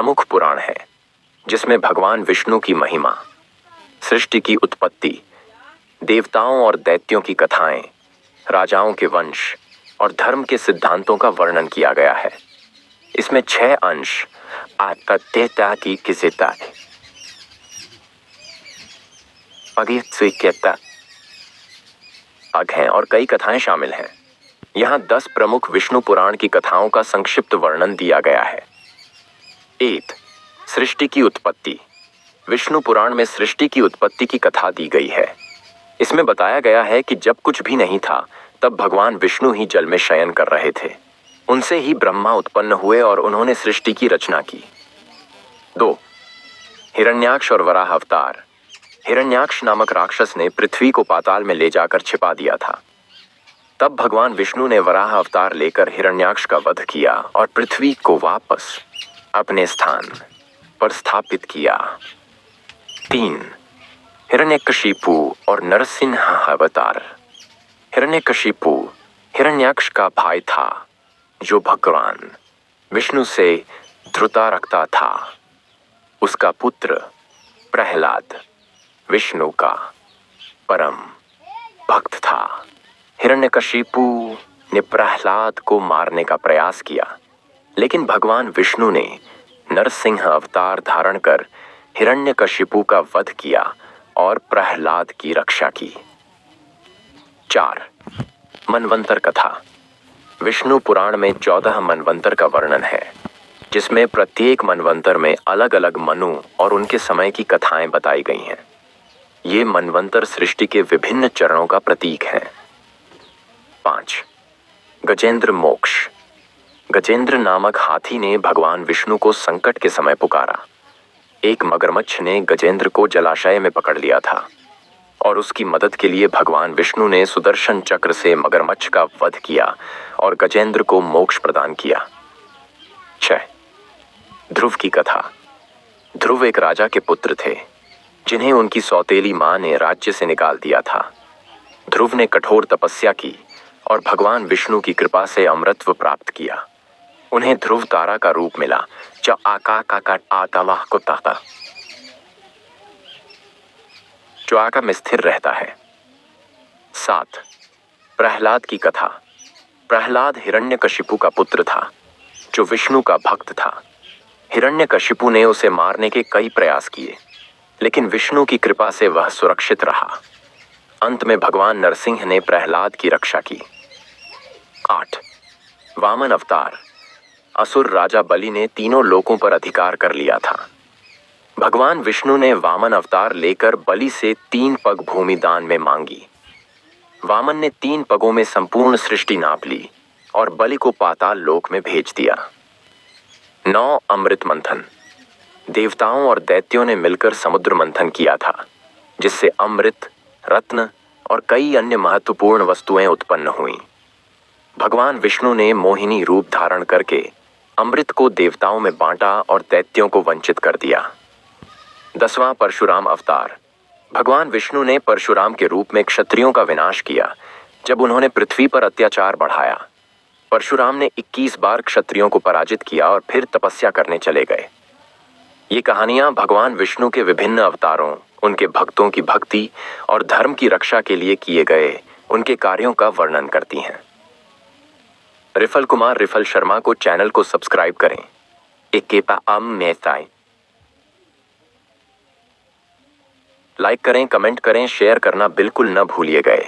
प्रमुख पुराण है जिसमें भगवान विष्णु की महिमा, सृष्टि की उत्पत्ति, देवताओं और दैत्यों की कथाएं, राजाओं के वंश और धर्म के सिद्धांतों का वर्णन किया गया है। इसमें 6 अंश आत्मत्यता की किसिता अग हैं और कई कथाएं शामिल हैं। यहाँ 10 प्रमुख विष्णु पुराण की कथाओं का संक्षिप्त वर्णन दिया गया है। 8. सृष्टि की उत्पत्ति। विष्णु पुराण में सृष्टि की उत्पत्ति की कथा दी गई है। इसमें बताया गया है कि जब कुछ भी नहीं था तब भगवान विष्णु ही जल में शयन कर रहे थे। उनसे ही ब्रह्मा उत्पन्न हुए और उन्होंने सृष्टि की रचना की। 2. हिरण्याक्ष और वराह अवतार। हिरण्याक्ष नामक राक्षस ने पृथ्वी को पाताल में ले जाकर छिपा दिया था। तब भगवान विष्णु ने वराह अवतार लेकर हिरण्याक्ष का वध किया और पृथ्वी को वापस अपने स्थान पर स्थापित किया। 3. हिरण्यकशिपु और नरसिंह अवतार। हिरण्यकशिपु हिरण्याक्ष का भाई था जो भगवान विष्णु से ध्रुता रखता था। उसका पुत्र प्रहलाद विष्णु का परम भक्त था। हिरण्यकशिपु ने प्रहलाद को मारने का प्रयास किया, लेकिन भगवान विष्णु ने नरसिंह अवतार धारण कर हिरण्यकशिपु का वध किया और प्रहलाद की रक्षा की। 4. मनवंतर कथा। विष्णु पुराण में 14 मनवंतर का वर्णन है, जिसमें प्रत्येक मनवंतर में अलग अलग मनु और उनके समय की कथाएं बताई गई हैं। ये मनवंतर सृष्टि के विभिन्न चरणों का प्रतीक हैं। 5. गजेंद्र मोक्ष। गजेंद्र नामक हाथी ने भगवान विष्णु को संकट के समय पुकारा। एक मगरमच्छ ने गजेंद्र को जलाशय में पकड़ लिया था और उसकी मदद के लिए भगवान विष्णु ने सुदर्शन चक्र से मगरमच्छ का वध किया और गजेंद्र को मोक्ष प्रदान किया। 6. ध्रुव की कथा। ध्रुव एक राजा के पुत्र थे जिन्हें उनकी सौतेली मां ने राज्य से निकाल दिया था। ध्रुव ने कठोर तपस्या की और भगवान विष्णु की कृपा से अमरत्व प्राप्त किया। उन्हें ध्रुव तारा का रूप मिला जो आकाश में स्थिर रहता है। 7. प्रहलाद की कथा। प्रहलाद हिरण्यकशिपु का पुत्र था जो विष्णु का भक्त था। हिरण्यकशिपु ने उसे मारने के कई प्रयास किए, लेकिन विष्णु की कृपा से वह सुरक्षित रहा। अंत में भगवान नरसिंह ने प्रहलाद की रक्षा की। 8. वामन अवतार। असुर राजा बलि ने तीनों लोकों पर अधिकार कर लिया था। भगवान विष्णु ने वामन अवतार लेकर बलि से 3 पग भूमि दान में मांगी। वामन ने 3 पगों में संपूर्ण सृष्टि नाप ली और बलि को पाताल लोक में भेज दिया। 9. अमृत मंथन। देवताओं और दैत्यों ने मिलकर समुद्र मंथन किया था, जिससे अमृत, रत्न और कई अन्य महत्वपूर्ण वस्तुएं उत्पन्न हुईं। भगवान विष्णु ने मोहिनी रूप धारण करके अमृत को देवताओं में बांटा और दैत्यों को वंचित कर दिया। 10वां परशुराम अवतार। भगवान विष्णु ने परशुराम के रूप में क्षत्रियों का विनाश किया जब उन्होंने पृथ्वी पर अत्याचार बढ़ाया। परशुराम ने 21 बार क्षत्रियों को पराजित किया और फिर तपस्या करने चले गए। ये कहानियां भगवान विष्णु के विभिन्न अवतारों, उनके भक्तों की भक्ति और धर्म की रक्षा के लिए किए गए उनके कार्यों का वर्णन करती हैं। रिफल कुमार रिफल शर्मा को चैनल को सब्सक्राइब करें। लाइक करें, कमेंट करें, शेयर करना बिल्कुल न भूलिए गए।